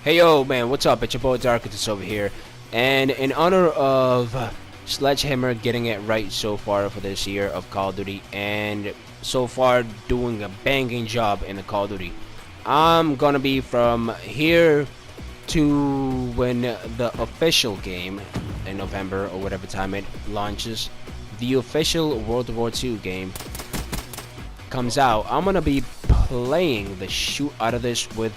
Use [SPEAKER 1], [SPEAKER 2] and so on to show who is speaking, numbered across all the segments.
[SPEAKER 1] Hey yo man, what's up? It's your boy Darkatous over here, and in honor of Sledgehammer getting it right so far for this year of Call of Duty, and so far doing a banging job in the Call of Duty, I'm gonna be from here to when the official game in November or whatever time it launches, the official World War II game comes out. I'm gonna be playing the shoot out of this with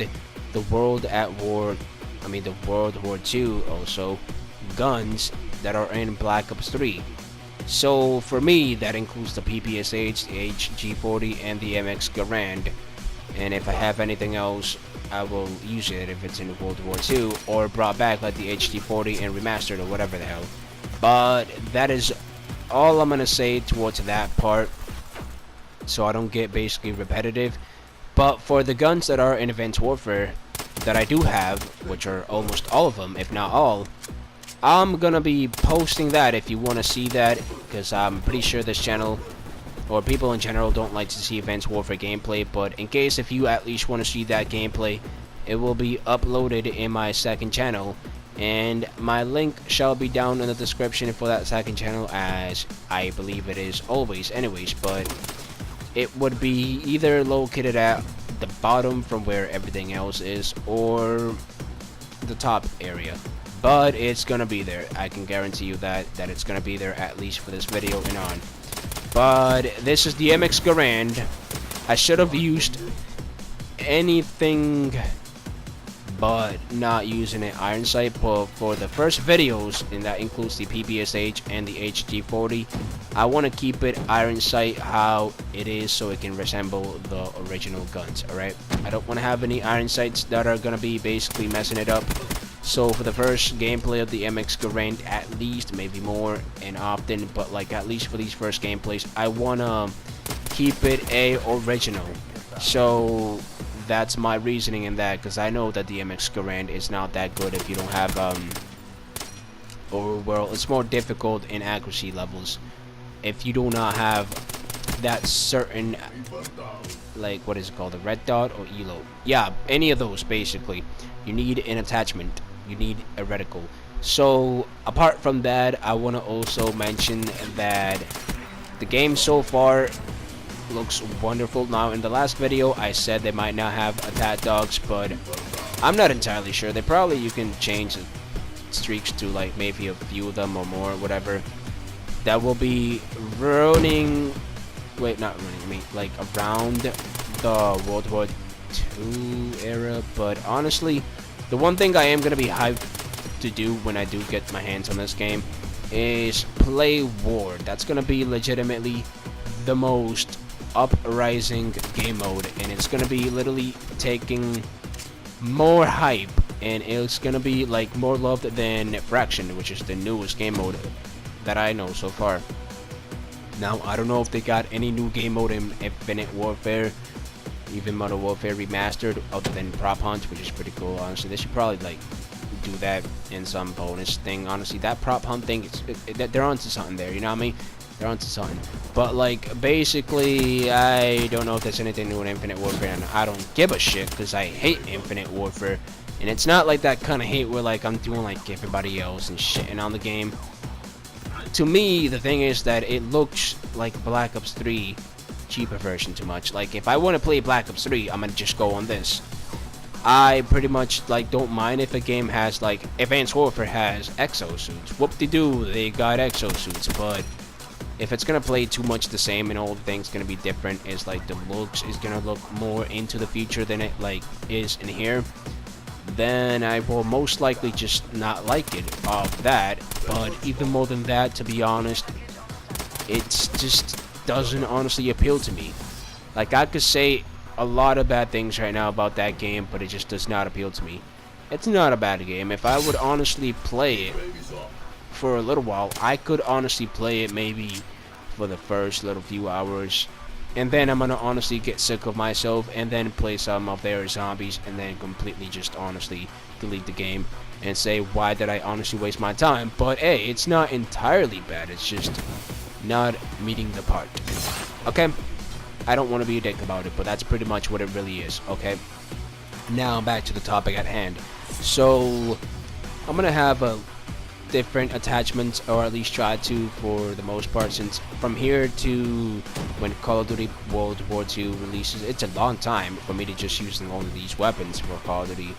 [SPEAKER 1] the World War II also guns that are in Black Ops 3. So for me, that includes the PPSH, the HG40, and the MX Garand. And if I have anything else, I will use it if it's in World War II or brought back like the HG40 and Remastered or whatever the hell. But that is all I'm gonna say towards that part, so I don't get basically repetitive. But for the guns that are in Advanced Warfare that I do have, which are almost all of them, if not all, I'm gonna be posting that if you want to see that, because I'm pretty sure this channel or people in general don't like to see Advanced Warfare gameplay. But in case if you at least want to see that gameplay, it will be uploaded in my second channel, and my link shall be down in the description for that second channel, as I believe it is always anyways. But it would be either located at the bottom from where everything else is, or the top area, but it's gonna be there. I can guarantee you that it's gonna be there, at least for this video and on. But this is the MX Garand. I should have used anything but not using an iron sight, but for the first videos, and that includes the PPSH and the HG40, I want to keep it iron sight how it is, so it can resemble the original guns. Alright, I don't want to have any iron sights that are gonna be basically messing it up. So for the first gameplay of the MX Garand, at least, maybe more and often, but like at least for these first gameplays, I wanna keep it original. So that's my reasoning in that, because I know that the MX Garand is not that good if you don't have or well, it's more difficult in accuracy levels if you do not have that certain, like, what is it called, the red dot or elo, yeah, any of those. Basically you need an attachment, you need a reticle. So apart from that, I want to also mention that the game so far looks wonderful. Now in the last video I said they might not have attack dogs, but I'm not entirely sure. They probably, you can change the streaks to like maybe a few of them or more, whatever, that will be running, wait, not running, I mean like around the World War II era. But honestly, the one thing I am gonna be hyped to do when I do get my hands on this game is play War. That's gonna be legitimately the most uprising game mode, and it's gonna be literally taking more hype, and it's gonna be like more loved than Fraction, which is the newest game mode that I know so far. Now I don't know if they got any new game mode in Infinite Warfare, even Modern Warfare Remastered, other than Prop Hunt, which is pretty cool. Honestly, they should probably like do that in some bonus thing. Honestly, that Prop Hunt thing, they're onto something there, you know what I mean? They're onto something. But like basically, I don't know if there's anything new in Infinite Warfare, and I don't give a shit because I hate Infinite Warfare. And it's not like that kind of hate where like I'm doing like everybody else and shitting on the game. To me, the thing is that it looks like Black Ops 3 cheaper version too much. Like if I want to play Black Ops 3, I'm gonna just go on this. I pretty much like don't mind if a game has, like Advanced Warfare has exosuits. Whoop-de-doo, they got exosuits. But if it's gonna play too much the same and all the things gonna be different, is like the looks is gonna look more into the future than it like is in here, then I will most likely just not like it of that. But even more than that, to be honest, it's just doesn't honestly appeal to me. Like I could say a lot of bad things right now about that game, but it just does not appeal to me. It's not a bad game. If I would honestly play it for a little while, I could honestly play it maybe for the first little few hours, and then I'm gonna honestly get sick of myself, and then play some of their zombies, and then completely just honestly delete the game and say, why did I honestly waste my time? But hey, it's not entirely bad, it's just not meeting the part. Okay, I don't want to be a dick about it, but that's pretty much what it really is. Okay, Now back to the topic at hand. So I'm gonna have a different attachments, or at least try to, for the most part, since from here to when Call of Duty World War II releases, it's a long time for me to just use all of these weapons for Call of Duty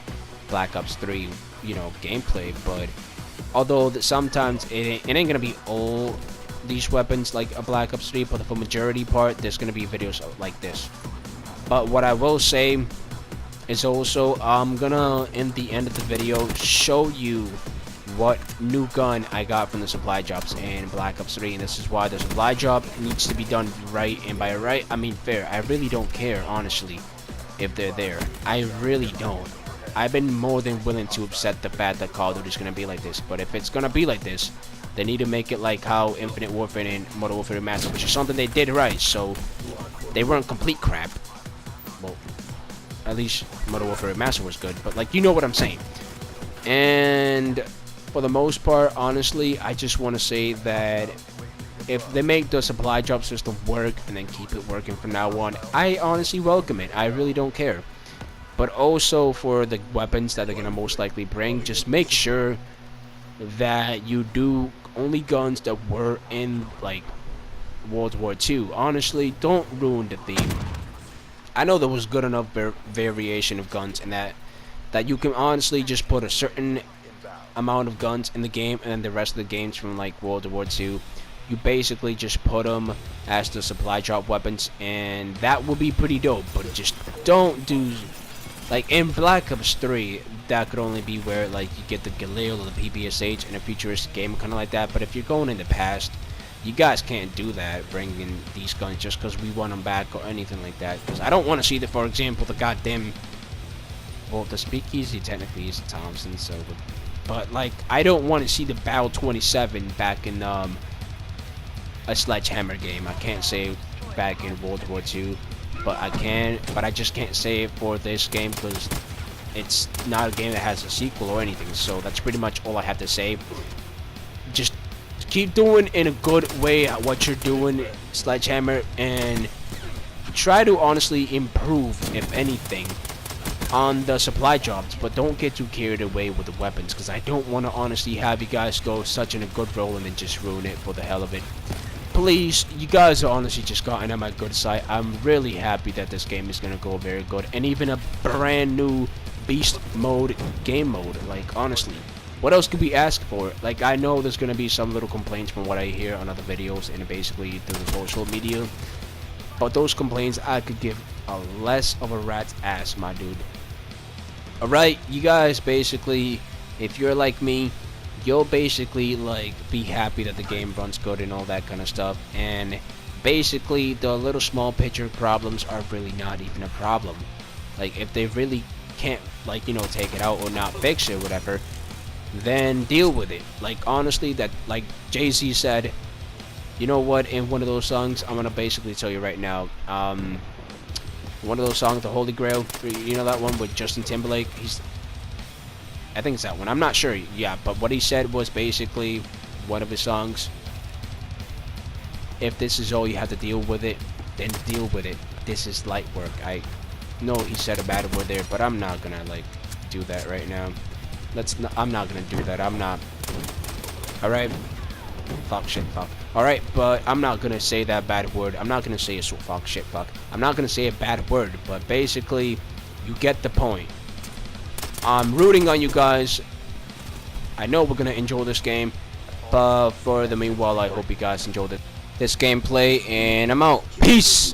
[SPEAKER 1] Black Ops 3, you know, gameplay. But although sometimes it ain't gonna be all these weapons like a Black Ops 3, but for majority part, there's gonna be videos like this. But what I will say is also, I'm gonna, in the end of the video, show you what new gun I got from the supply drops in Black Ops 3, and this is why the supply drop needs to be done right. And by right, I mean fair. I really don't care, honestly, if they're there. I really don't. I've been more than willing to accept the fact that Call of Duty is gonna be like this, but if it's gonna be like this, they need to make it like how Infinite Warfare and Modern Warfare Remastered, which is something they did right. So they weren't complete crap. Well, at least Modern Warfare Remastered was good, but like, you know what I'm saying. And for the most part, honestly, I just want to say that if they make the supply drop system work and then keep it working from now on, I honestly welcome it. I really don't care. But also for the weapons that they're gonna most likely bring, just make sure that you do only guns that were in like World War II. Honestly, don't ruin the theme. I know there was good enough variation of guns, and that you can honestly just put a certain amount of guns in the game, and then the rest of the games from like World War II, you basically just put them as the supply drop weapons, and that will be pretty dope. But just don't do like in Black Ops 3, that could only be where like you get the Galil or the PPSH in a futuristic game, kind of like that. But if you're going in the past, you guys can't do that, bringing these guns just because we want them back or anything like that. Because I don't want to see for example, the goddamn, well, the Speakeasy technically is a Thompson, so, but like, I don't want to see the Battle 27 back in a Sledgehammer game. I can't say back in World War II, but I just can't say it for this game because it's not a game that has a sequel or anything. So that's pretty much all I have to say. Just keep doing in a good way what you're doing, Sledgehammer, and try to honestly improve, if anything, on the supply drops, but don't get too carried away with the weapons, because I don't want to honestly have you guys go such in a good role and then just ruin it for the hell of it. Please, you guys are honestly just gotten on my good side. I'm really happy that this game is going to go very good, and even a brand new beast mode game mode. Like, honestly, what else could we ask for? Like, I know there's going to be some little complaints from what I hear on other videos and basically through the social media, but those complaints I could give a less of a rat's ass, my dude. Alright, you guys, basically, if you're like me, you'll basically like be happy that the game runs good and all that kind of stuff, and basically the little small picture problems are really not even a problem. Like, if they really can't, like, you know, take it out or not fix it, whatever, then deal with it. Like, honestly, that, like Jay-Z said, you know what, in one of those songs, I'm gonna basically tell you right now, one of those songs, The Holy Grail, you know that one with Justin Timberlake? I think it's that one. I'm not sure. Yeah, but what he said was basically one of his songs. If this is all you have to deal with it, then deal with it. This is light work. I know he said a bad word there, but I'm not gonna like do that right now. I'm not gonna do that. I'm not. All right. Fuck, shit, fuck. Alright, but I'm not gonna say that bad word. I'm not gonna say a fuck, shit, fuck. I'm not gonna say a bad word, but basically, you get the point. I'm rooting on you guys. I know we're gonna enjoy this game, but for the meanwhile, I hope you guys enjoyed this gameplay, and I'm out. Peace!